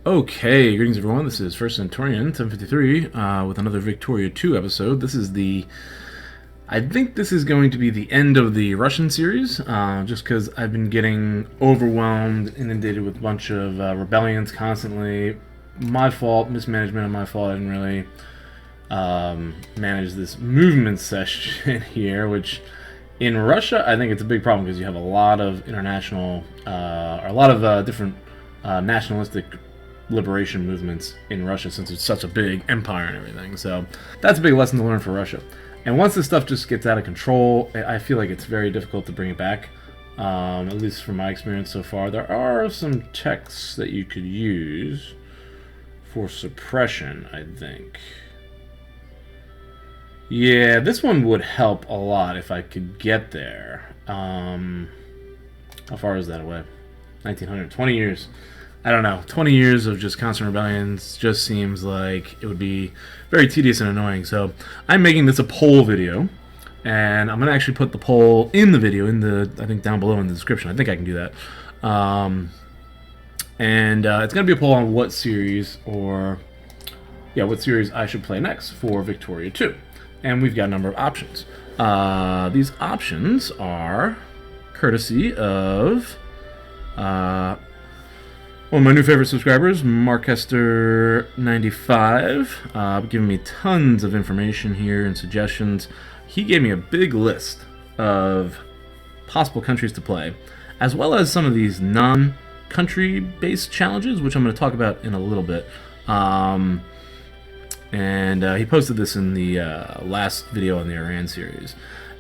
Okay, greetings everyone. This is First Centurion 753 with another Victoria 2 episode. I think this is going to be the end of the Russian series, just because I've been getting overwhelmed, inundated with a bunch of rebellions constantly. My fault, mismanagement of my fault. I didn't really manage this movement session here, which in Russia I think it's a big problem because you have a lot of international, or a lot of different nationalistic liberation movements in Russia since it's such a big empire and everything. So that's a big lesson to learn for Russia. And once this stuff just gets out of control, I feel like it's very difficult to bring it back. At least from my experience so far, there are some texts that you could use for suppression, I think. Yeah, this one would help a lot if I could get there. How far is that away? 1900, 20 years. I don't know. 20 years of just constant rebellions just seems like it would be very tedious and annoying. So I'm making this a poll video, and I'm going to actually put the poll in the video, I think down below in the description. I think I can do that. It's going to be a poll on what series I should play next for Victoria 2. And we've got a number of options. These options are courtesy of one of my new favorite subscribers, Markester95, giving me tons of information here and suggestions. He gave me a big list of possible countries to play, as well as some of these non-country-based challenges, which I'm going to talk about in a little bit. He posted this in the last video on the Iran series.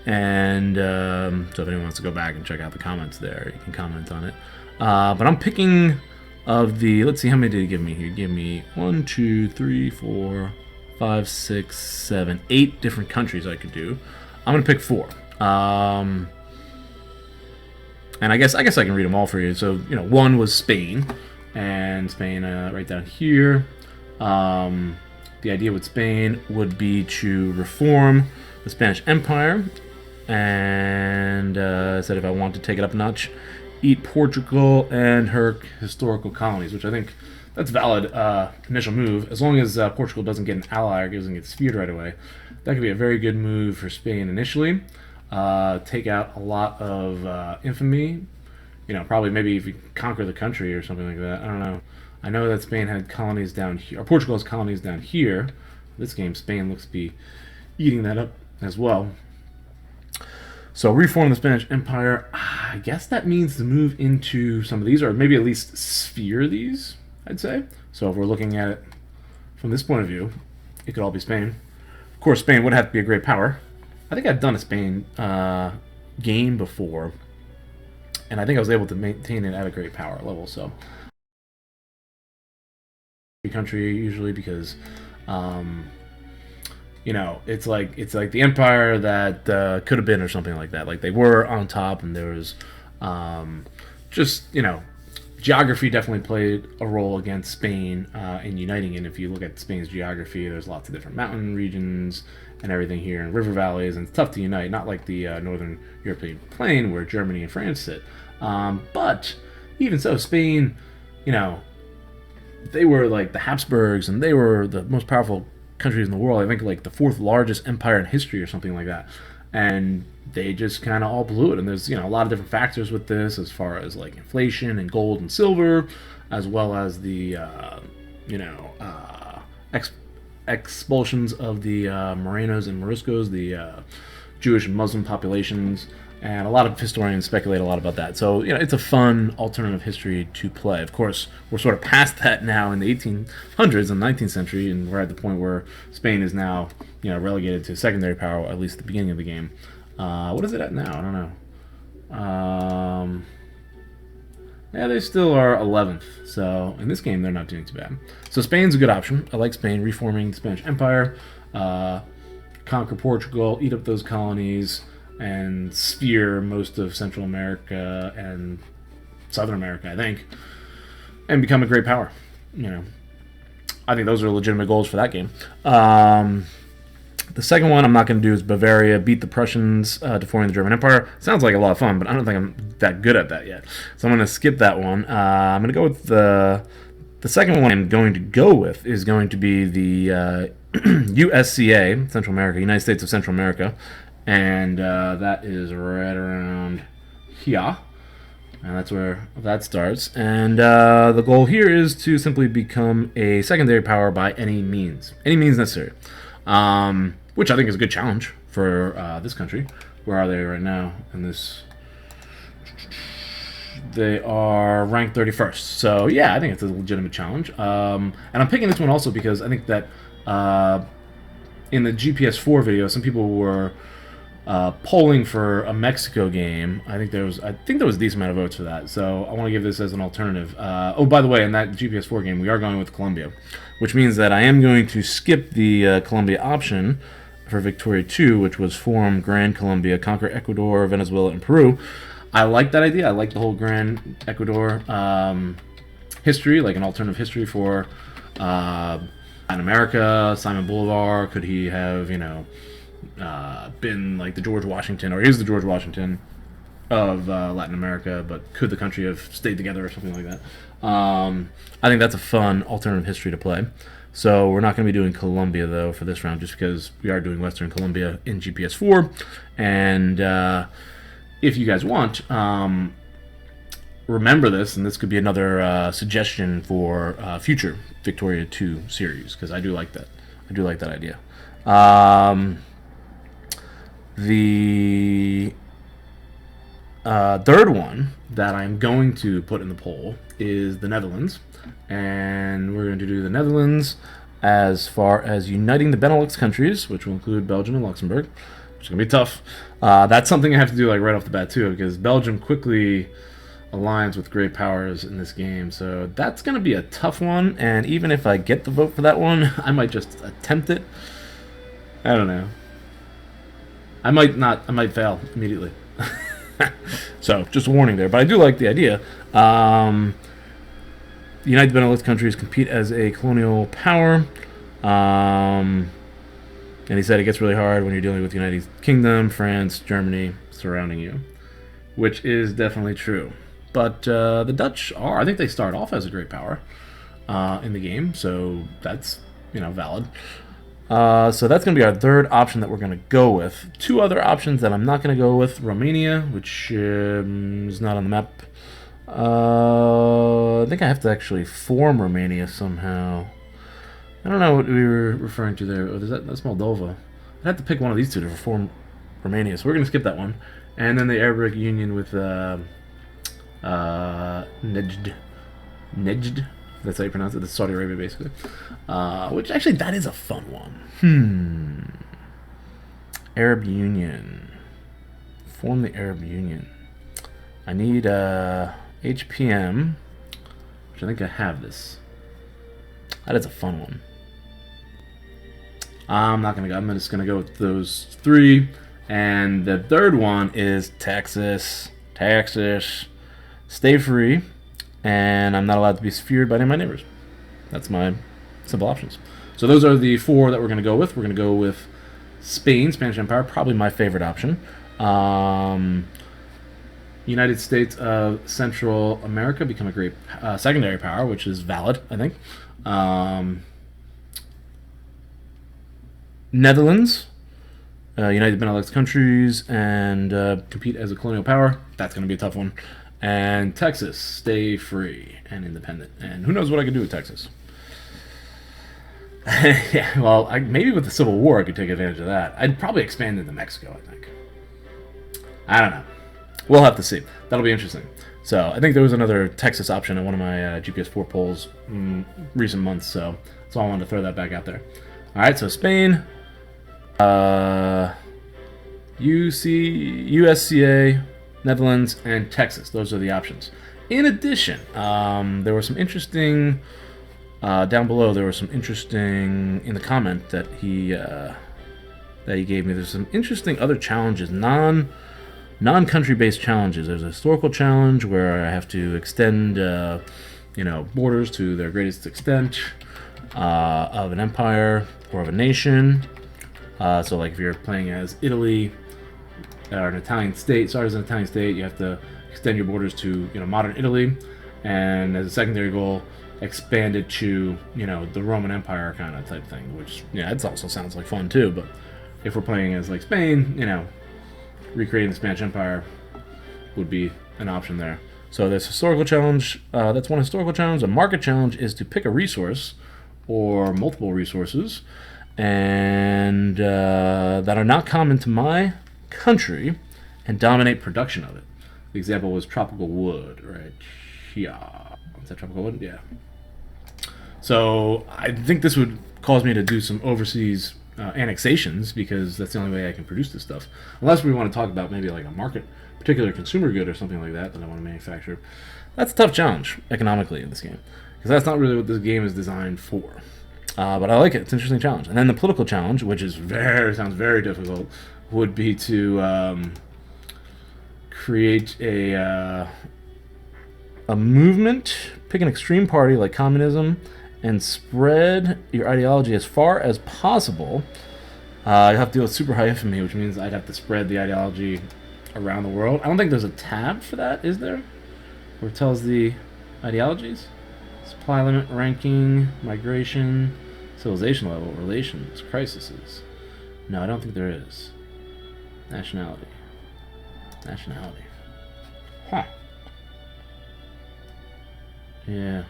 So if anyone wants to go back and check out the comments there, you can comment on it. But I'm picking let's see, how many did he give me? He gave me 1, 2, 3, 4, 5, 6, 7, 8 different countries I could do. I'm going to pick 4. And I guess I can read them all for you. So, 1 was Spain. And Spain, right down here. The idea with Spain would be to reform the Spanish Empire. And I said if I want to take it up a notch, eat Portugal and her historical colonies, which I think that's a valid initial move. As long as Portugal doesn't get an ally or doesn't get speared right away, that could be a very good move for Spain initially. Take out a lot of infamy. Probably maybe if you conquer the country or something like that. I don't know. I know that Spain had colonies down here, or Portugal has colonies down here. This game, Spain looks to be eating that up as well. So reform the Spanish Empire. I guess that means to move into some of these, or maybe at least sphere these, I'd say. So if we're looking at it from this point of view, it could all be Spain. Of course, Spain would have to be a great power. I think I've done a Spain game before, and I think I was able to maintain it at a great power level. So country usually because it's like the empire that could have been or something like that. Like they were on top, and there was geography definitely played a role against Spain in uniting it. If you look at Spain's geography, there's lots of different mountain regions and everything here, and river valleys, and it's tough to unite. Not like the northern European plain where Germany and France sit. But even so, Spain, they were like the Habsburgs, and they were the most powerful countries in the world. I think like the 4th largest empire in history or something like that. And they just kind of all blew it. And there's a lot of different factors with this, as far as like inflation and gold and silver, as well as the expulsions of the Morenos and Moriscos, the Jewish and Muslim populations. And a lot of historians speculate a lot about that. So, it's a fun alternative history to play. Of course, we're sort of past that now in the 1800s and 19th century, and we're at the point where Spain is now, relegated to secondary power, at least at the beginning of the game. What is it at now? I don't know. Yeah, they still are 11th. So, in this game, they're not doing too bad. So, Spain's a good option. I like Spain, reforming the Spanish Empire, conquer Portugal, eat up those colonies, and sphere most of Central America and Southern America, I think, and become a great power. I think those are legitimate goals for that game. The second one I'm not going to do is Bavaria, beat the Prussians, deforming the German Empire. Sounds like a lot of fun, but I don't think I'm that good at that yet. So I'm going to skip that one. I'm going to go with The second one I'm going to go with is going to be the USCA, Central America, United States of Central America, and that is right around here. And that's where that starts. And the goal here is to simply become a secondary power by any means necessary. Which I think is a good challenge for this country. Where are they right now in this? They are ranked 31st. So, yeah, I think it's a legitimate challenge. And I'm picking this one also because I think that in the GPS4 video, some people were polling for a Mexico game. I think there was a decent amount of votes for that. So I want to give this as an alternative. Oh, by the way, in that GPS4 game, we are going with Colombia, which means that I am going to skip the Colombia option for Victoria 2, which was form Grand Colombia, conquer Ecuador, Venezuela, and Peru. I like that idea. I like the whole Grand Ecuador history, like an alternative history for Latin America. Simon Bolivar, could he have, been like the George Washington, or is the George Washington of Latin America, but could the country have stayed together or something like that? I think that's a fun alternative history to play. So we're not going to be doing Colombia, though, for this round, just because we are doing Western Colombia in GPS4. And if you guys want, remember this, and this could be another suggestion for future Victoria 2 series, because I do like that. I do like that idea. The third one that I'm going to put in the poll is the Netherlands. And we're going to do the Netherlands as far as uniting the Benelux countries, which will include Belgium and Luxembourg, which is going to be tough. That's something I have to do like right off the bat, too, because Belgium quickly aligns with great powers in this game. So that's going to be a tough one. And even if I get the vote for that one, I might just attempt it. I don't know. I might fail immediately. So, just a warning there. But I do like the idea. The United Benelux countries compete as a colonial power. And he said it gets really hard when you're dealing with the United Kingdom, France, Germany surrounding you. Which is definitely true. But the Dutch I think they start off as a great power in the game. So, that's, valid. So that's going to be our third option that we're going to go with. Two other options that I'm not going to go with. Romania, which is not on the map. I think I have to actually form Romania somehow. I don't know what we were referring to there. Oh, that's Moldova. I'd have to pick one of these two to form Romania. So we're going to skip that one. And then the Arabic Union with Nejd. Nejd. That's how you pronounce it. That's Saudi Arabia, basically. Which, actually, that is a fun one. Arab Union. Form the Arab Union. I need HPM, which I think I have this. That is a fun one. I'm just going to go with those three. And the third one is Texas. Texas. Stay free. And I'm not allowed to be feared by any of my neighbors. That's my simple options. So those are the four that we're going to go with. We're going to go with Spain, Spanish Empire, probably my favorite option. United States of Central America, become a great secondary power, which is valid, I think. Netherlands, United Benelux countries, and compete as a colonial power. That's going to be a tough one. And Texas, stay free and independent. And who knows what I could do with Texas. Yeah, well, maybe with the Civil War I could take advantage of that. I'd probably expand into Mexico, I think. I don't know. We'll have to see. That'll be interesting. So I think there was another Texas option in one of my GPS4 polls in recent months, so I wanted to throw that back out there. All right, so Spain, USCA, Netherlands, and Texas. Those are the options. In addition, there were some interesting down below. There was some interesting in the comment that he gave me. There's some interesting other challenges, non-country based challenges. There's a historical challenge where I have to extend, borders to their greatest extent of an empire or of a nation. So, like if you're playing as Italy. Or an Italian state, started as an Italian state, you have to extend your borders to modern Italy, and as a secondary goal, expanded to, you know, the Roman Empire kind of type thing, which, yeah, it also sounds like fun too. But if we're playing as like Spain, you know, recreating the Spanish Empire would be an option there. So this historical challenge, that's one historical challenge. A market challenge is to pick a resource or multiple resources and that are not common to my country and dominate production of it. The example was tropical wood, right? Yeah. Is that tropical wood? Yeah. So I think this would cause me to do some overseas annexations, because that's the only way I can produce this stuff. Unless we want to talk about maybe like a market, particular consumer good or something like that I want to manufacture. That's a tough challenge economically in this game, because that's not really what this game is designed for. But I like it. It's an interesting challenge. And then the political challenge, which is sounds very difficult, would be to create a movement, pick an extreme party like communism, and spread your ideology as far as possible. You have to deal with super hyphemy, which means I'd have to spread the ideology around the world. I don't think there's a tab for that, is there? Where it tells the ideologies? Supply limit, ranking, migration, civilization level, relations, crises. No, I don't think there is. Nationality. Nationality. Huh. Yeah.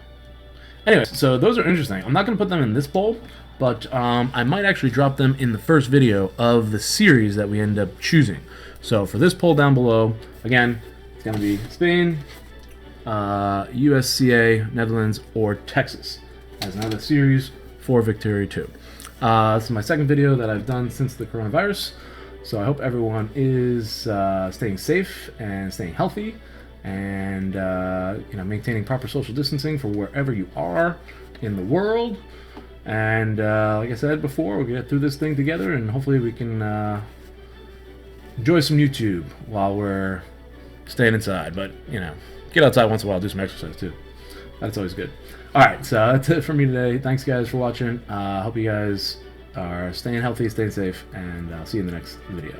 Anyway, so those are interesting. I'm not going to put them in this poll, but I might actually drop them in the first video of the series that we end up choosing. So for this poll down below, again, it's going to be Spain, USCA, Netherlands, or Texas as another series for Victoria 2. This is my second video that I've done since the coronavirus, so I hope everyone is staying safe and staying healthy, and you know, maintaining proper social distancing for wherever you are in the world. And like I said before, we'll get through this thing together, and hopefully we can enjoy some YouTube while we're staying inside. But, you know, get outside once in a while, do some exercise too. That's always good. Alright, so that's it for me today. Thanks guys for watching. Hope you guys are staying healthy, staying safe, and I'll see you in the next video.